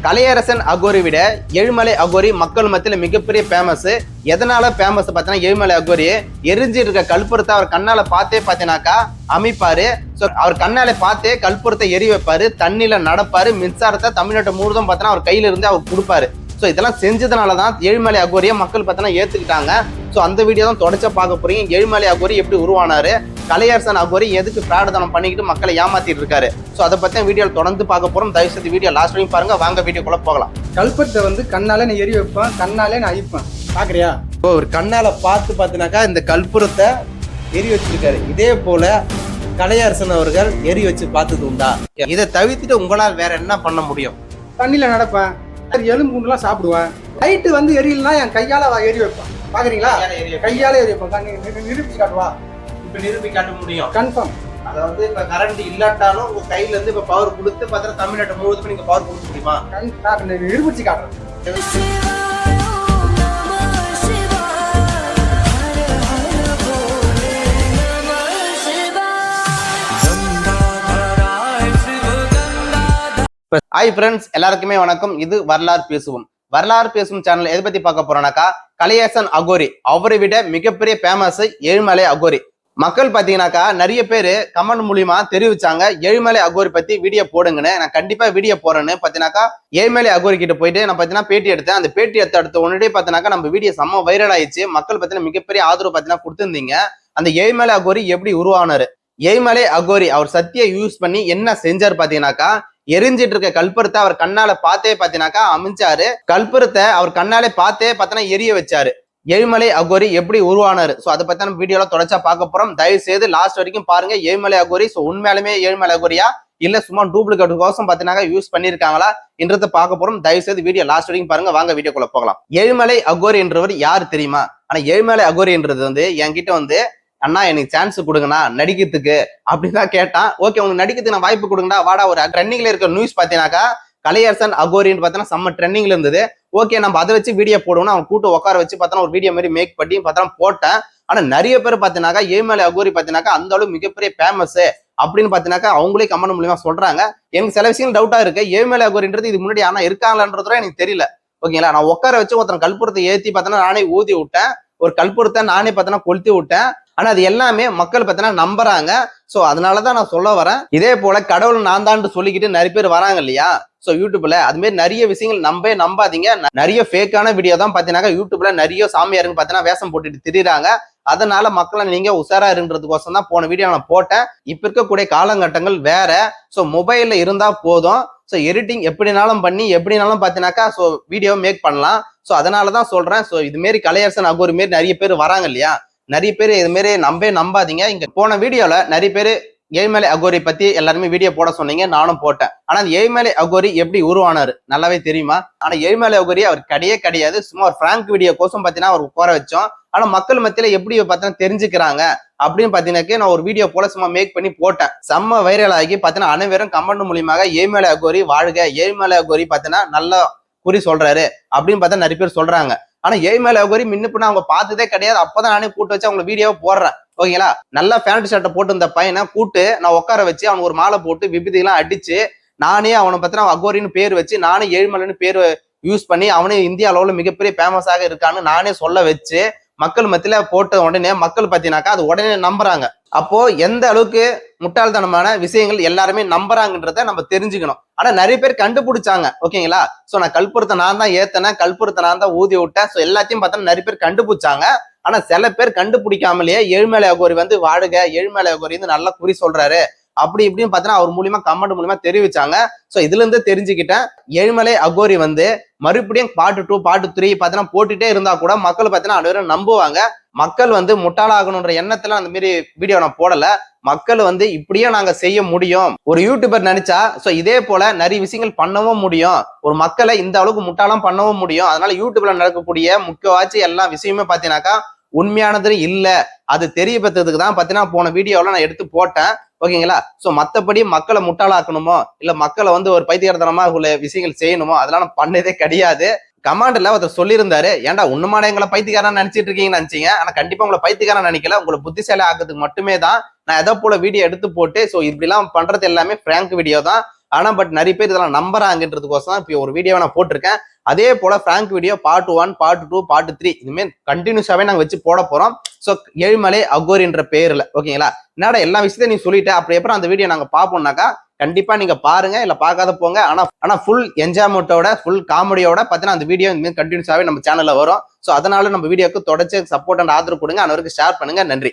கலையரசன் அகோரி விட ஏழுமலை அகோரி மக்கள் மத்தியில மிகப்பெரிய ஃபேமஸ். எதனால ஃபேமஸ் பார்த்தீங்கன்னா, ஏழுமலை அகோரி எரிஞ்சிட்டு இருக்க கற்பூரத்தை அவர் கண்ணால பார்த்தே பார்த்தீங்கன்னாக்கா அமைப்பாரு. அவர் கண்ணால பார்த்தே கற்பூரத்தை எரி வைப்பாரு, தண்ணியில நடப்பாரு, மின்சாரத்தை தமிழ்நாட்டு முழுதும் பார்த்தீங்கன்னா அவர் கையில இருந்து அவர் கொடுப்பாரு. ஸோ இதெல்லாம் செஞ்சதுனாலதான் ஏழுமலை அகோரியை மக்கள் பார்த்தீங்கன்னா ஏத்துக்கிட்டாங்க. ஸோ அந்த வீடியோ தான் தொடர்ச்சா பார்க்க போறீங்க. ஏழுமலை அகோரி எப்படி உருவானாரு, கலையரசன் அகோரி எதுக்கு பிராடதனம் பண்ணிக்கிட்டு மக்களை ஏமாத்திட்டு இருக்காரு. ஸோ அதை பத்தி வீடியோவில் தொடர்ந்து பார்க்க போறோம். தயவு செய்து வீடியோ லாஸ்ட் வரைக்கும் பாருங்க. வாங்க வீடியோக்குள்ள போகலாம். கல்பத்தை வந்து கண்ணாலே நான் எரி வைப்பேன், கண்ணாலே நான் அழிப்பேன். பாக்குறியா? இப்போ ஒரு கண்ணால பார்த்து பார்த்தீங்கன்னாக்கா இந்த கற்பூரத்தை எரி வச்சிருக்காரு. இதே போல கலையரசன் அவர்கள் எரி வச்சு பார்த்தது உண்டா? இதை தவிர்த்துட்டு உங்களால் வேற என்ன பண்ண முடியும்? தண்ணியில நடப்பேன், எலும்பு குண்டுலாம் சாப்பிடுவேன். லைட்டு வந்து எரியலாம், என் கையால எரி வைப்பேன். பாக்குறீங்களா? கையால எரி வைப்பேன். நிரூபிச்சு காட்டுவா. இப்ப நிரூபிச்சு காட்ட முடியும் கன்ஃபார்ம். அதாவது இப்ப கரண்ட் இல்லாட்டாலும் உங்க கையில இருந்து இப்ப பவர் கொடுத்து பார்த்தா தமிழ்நாட்டு முழுவதும் நீங்க பவர் கொடுக்க முடியுமா? நிரூபிச்சு காட்டுறேன். ஹாய் ஃப்ரெண்ட்ஸ், எல்லாருக்குமே வணக்கம். இது வரலாறு பேசுவோம். வரலாறு பேசும் சேனல் எதை பத்தி பார்க்க போறோம்னாக்கா, கலையரசன் அகோரி அவரை விட மிகப்பெரிய ஃபேமஸ் ஏழுமலை அகோரி. மக்கள் பாத்தீங்கன்னாக்கா நிறைய பேரு கமெண்ட் மூலியமா தெரிவிச்சாங்க, ஏழுமலை அகோரி பத்தி வீடியோ போடுங்கன்னு. நான் கண்டிப்பா வீடியோ போறேன்னு பாத்தீங்கன்னாக்கா ஏழுமலை அகோரி கிட்ட போயிட்டு நான் பாத்தீங்கன்னா பேட்டி எடுத்தேன். அந்த பேட்டி அடுத்த உடனே பாத்தீங்கன்னாக்கா நம்ம வீடியோ செம்ம வைரல் ஆயிடுச்சு. மக்கள் பாத்தீங்கன்னா மிகப்பெரிய ஆதரவு பாத்தீங்கன்னா கொடுத்திருந்தீங்க. அந்த ஏழுமலை அகோரி எப்படி உருவானாரு, ஏழுமலை அகோரி அவர் சத்தியை யூஸ் பண்ணி என்ன செஞ்சாரு பாத்தீங்கன்னாக்கா, எரிஞ்சிட்டு இருக்க கற்பூரத்தை அவர் கண்ணால பார்த்தே பாத்தீங்கன்னாக்கா அமைச்சாரு. கற்பூரத்தை அவர் கண்ணாலே பார்த்தே பார்த்தனா எரிய வச்சாரு. ஏழுமலை அகோரி எப்படி உருவானாரு, சோ அதை பத்தி நம்ம வீடியோல தொடர்ச்சா பார்க்க போறோம். தயவு செய்து லாஸ்ட் வரைக்கும் பாருங்க. ஏழுமலை அகோரி சோ உண்மையாலுமே ஏழுமலை அகோரியா இல்ல சும்மா டூப்ளிகேட் கோசம் பாத்தீங்கன்னா யூஸ் பண்ணிருக்காங்களா என்றதை பார்க்க போறோம். தயவு செய்து வீடியோ லாஸ்ட் வரைக்கும் பாருங்க. வாங்க வீடியோக்குள்ள போகலாம். ஏழுமலை அகோரி என்றவர் யாரு தெரியுமா? ஆனா ஏழுமலை அகோரி என்றது வந்து என்கிட்ட வந்து, அண்ணா எனக்கு சான்ஸ் கொடுங்கண்ணா நடிக்கிறதுக்கு அப்படிதான் கேட்டான். ஓகே, உங்களுக்கு நடிக்கிறதுக்கு நான் வாய்ப்பு கொடுங்கடா, வாடா. ஒரு ட்ரெண்டிங்ல இருக்க நியூஸ் பாத்தீங்கன்னாக்கா கலையரசன் அகோரின்னு பார்த்தோன்னா செம்ம ட்ரெண்டிங்ல இருந்தது. ஓகே, நம்ம அதை வச்சு வீடியோ போடுவோம்னா அவன் கூட்டு உட்கார வச்சு பார்த்தோன்னா ஒரு வீடியோ மாதிரி மேக் பண்ணி பார்த்தா போட்டேன். ஆனா நிறைய பேர் பாத்தீங்கன்னாக்கா ஏழுமலை அகோரி பாத்தீங்கன்னாக்கா அந்த அளவு மிகப்பெரிய ஃபேமஸ் அப்படின்னு பாத்தீங்கன்னாக்கா அவங்களே கமெண்ட் மூலியமா சொல்றாங்க. எனக்கு சில விஷயங்கள் டவுட்டா இருக்கு. ஏழுமலை அகோரின்றது இது முன்னாடி ஆனா இருக்காங்களான்றதும் எனக்கு தெரியல. ஓகேங்களா? நான் உட்கார வச்சு ஒருத்தன் கற்பூரத்தை ஏத்தி பார்த்தோன்னா நானே ஊதி விட்டேன், ஒரு கற்பூரத்தை நானே பார்த்தோன்னா கொளுத்தி விட்டேன். ஆனா அது எல்லாமே மக்கள் பார்த்தீங்கன்னா நம்புறாங்க. சோ அதனாலதான் நான் சொல்ல வரேன். இதே போல கடவுள் நான் தான் சொல்லிக்கிட்டு நிறைய பேர் வராங்க இல்லையா, சோ யூடியூப்ல அது மாதிரி நிறைய விஷயங்கள் நம்பாதீங்க. நிறைய ஃபேக்கான வீடியோ தான் பாத்தீங்கன்னா யூடியூப்ல நிறைய சாமியாருங்க பாத்தீங்கன்னா வேஷம் போட்டுட்டு திரிறாங்க. அதனால மக்களை நீங்க உஷாரா இருன்றதுக்கோசம் தான் போன வீடியோ நான் போட்டேன். இப்ப இருக்கக்கூடிய காலகட்டங்கள் வேற. சோ மொபைல்ல இருந்தா போதும். சோ எடிட்டிங் எப்படினாலும் பண்ணி எப்படினாலும் பாத்தீங்கன்னாக்கா சோ வீடியோ மேக் பண்ணலாம். சோ அதனாலதான் சொல்றேன். சோ இது மாரி கலையரசன் அகோரி மாரி நிறைய பேர் வராங்க இல்லையா, நிறைய பேர் இது மாரி நம்பாதீங்க. இங்க போன வீடியோல நிறைய பேர் ஏழுமலை அகோரி பத்தி எல்லாருமே வீடியோ போட சொன்னீங்க, நானும் போட்டேன். ஆனா அந்த ஏழுமலை அகோரி எப்படி உருவானாரு நல்லாவே தெரியுமா? ஆனா ஏழுமலை அகோரி அவர் கிடையாது. சும்மா ஒரு பிராங்க் வீடியோ கோசம் பாத்தீங்கன்னா அவர் உட்கார வச்சோம். ஆனா மக்கள் மத்தியில எப்படி பார்த்தீங்கன்னா தெரிஞ்சுக்கிறாங்க அப்படின்னு பாத்தீங்கன்னாக்கே நான் ஒரு வீடியோ போல சும்மா மேக் பண்ணி போட்டேன். செம்ம வைரல் ஆகி பாத்தீங்கன்னா அனைவரும் கமெண்ட் மூலியமாக ஏழுமலை அகோரி வாழ்க, ஏழுமலை அகோரி பாத்தீங்கன்னா நல்ல குறி சொல்றாரு அப்படின்னு பார்த்தா நிறைய பேர் சொல்றாங்க. ஆனா ஏழுமலை அகோரி முன்ன அவங்க பார்த்ததே கிடையாது. அப்பதான் நானே கூட்டு வச்சு அவங்க வீடியோவை போடுறேன். ஓகேங்களா? நல்லா பேண்ட் ஷர்ட்டை போட்டு இந்த பையனை கூட்டு நான் உட்கார வச்சு அவனுக்கு ஒரு மாலை போட்டு விபூதியெல்லாம் அடிச்சு நானே அவனை பத்தின அகோரின்னு பேர் வச்சு நானே ஏழுமலைன்னு பேர் யூஸ் பண்ணி அவனே இந்தியா அளவுல மிகப்பெரிய ஃபேமஸாக இருக்கான்னு நானே சொல்ல வச்சு மக்கள் மத்தியில போட்ட உடனே மக்கள் பார்த்தீங்கன்னாக்கா அது உடனே நம்புறாங்க. அப்போ எந்த அளவுக்கு முட்டாள்தனமான விஷயங்கள் எல்லாருமே நம்புறாங்கன்றத நம்ம தெரிஞ்சுக்கணும். ஆனா நிறைய பேர் கண்டுபிடிச்சாங்க. ஓகேங்களா? சோ நான் கற்பூரத்தை நான் தான் ஏத்தனேன், கற்பூரத்தை நான் தான் ஊதி விட்டேன். சோ எல்லாத்தையும் பார்த்தா நிறைய பேர் கண்டுபிடிச்சாங்க. ஆனா சில பேர் கண்டுபிடிக்காமலேயே ஏழுமலை அகோரி வந்து வாடுக, ஏழுமலை அகோரி வந்து நல்லா குறி சொல்றாரு அப்படி இப்படின்னு பார்த்தீங்கன்னா அவர் மூலியமா கமெண்ட் மூலியமா தெரிவிச்சாங்க. சோ இதுல இருந்து தெரிஞ்சுக்கிட்டேன், ஏழுமலை அகோரி வந்து மறுபடியும் பார்ட் 2 பார்ட் 3 பார்த்தீங்கன்னா போட்டுட்டே இருந்தா கூட மக்கள் பார்த்தீங்கன்னா அனைவரும் நம்புவாங்க. மக்கள் வந்து முட்டாளாகணுன்ற எண்ணத்துல அந்த மாதிரி வீடியோ நான் போடல. மக்கள் வந்து இப்படியே நாங்க செய்ய முடியும், ஒரு யூடியூபர் நினைச்சா சோ இதே போல நிறைய விஷயங்கள் பண்ணவும் முடியும், ஒரு மக்களை இந்த அளவுக்கு முட்டாளம் பண்ணவும் முடியும். அதனால யூடியூப்ல நடக்கக்கூடிய முக்கியவாச்சு எல்லா விஷயமே பாத்தீங்கன்னாக்கா உண்மையானது இல்ல, அது தெரியப்படுத்துறதுக்கு தான் பாத்தீங்கன்னா போன வீடியோல நான் எடுத்து போட்டேன். ஓகேங்களா? சோ மத்தபடி மக்களை முட்டாளாக்கணுமோ இல்ல மக்களை வந்து ஒரு பைத்தியகாரத்தனமா உள்ள விஷயங்கள் செய்யணுமோ அதெல்லாம் நான் பண்ணதே கிடையாது. கமாண்ட்ல ஒருத்தர் சொல்லியிருந்தாரு, ஏன்டா உண்மையான எங்களை பைத்தியக்காரன் நினைச்சிட்டு இருக்கீங்கன்னு நினைச்சீங்க. ஆனா கண்டிப்பா உங்களை பைத்தியக்காரன் நினைக்கல, உங்களை புத்திசாலி ஆக்கிறதுக்கு மட்டுமே தான் நான் எதை போல வீடியோ எடுத்து போட்டு சோ இப்படி எல்லாம் பண்றது எல்லாமே பிராங்க் வீடியோ தான். ஆனா பட் நிறைய பேர் இதெல்லாம் நம்புறாங்கன்றதுக்கோசம் இப்போ ஒரு வீடியோவை நான் போட்டிருக்கேன். அதே போல prank video part 1, part 2, part 3 இதுமே கண்டினியூஸாவே நாங்க வச்சு போட போறோம். ஸோ ஏழுமலை அகோரின்ற பேர்ல ஓகேங்களா. என்னடா எல்லா விஷயத்தையும் நீ சொல்லிட்ட, அப்படி எப்பறம் அந்த வீடியோ நாங்க பார்ப்போம்னாக்கா கண்டிப்பா நீங்க பாருங்க, இல்ல பார்க்காத போங்க. ஆனா ஃபுல் என்ஜாய்மெண்ட்டோட ஃபுல் காமெடியோட பார்த்தீங்கன்னா அந்த வீடியோ இனிமேல் கண்டினியூஸாவே நம்ம சேனல்ல வரும். ஸோ அதனால நம்ம வீடியோக்கு தொடர்ச்சி சப்போர்ட் அண்ட் ஆதரவு கொடுங்க. அனைவருக்கும் ஷேர் பண்ணுங்க. நன்றி.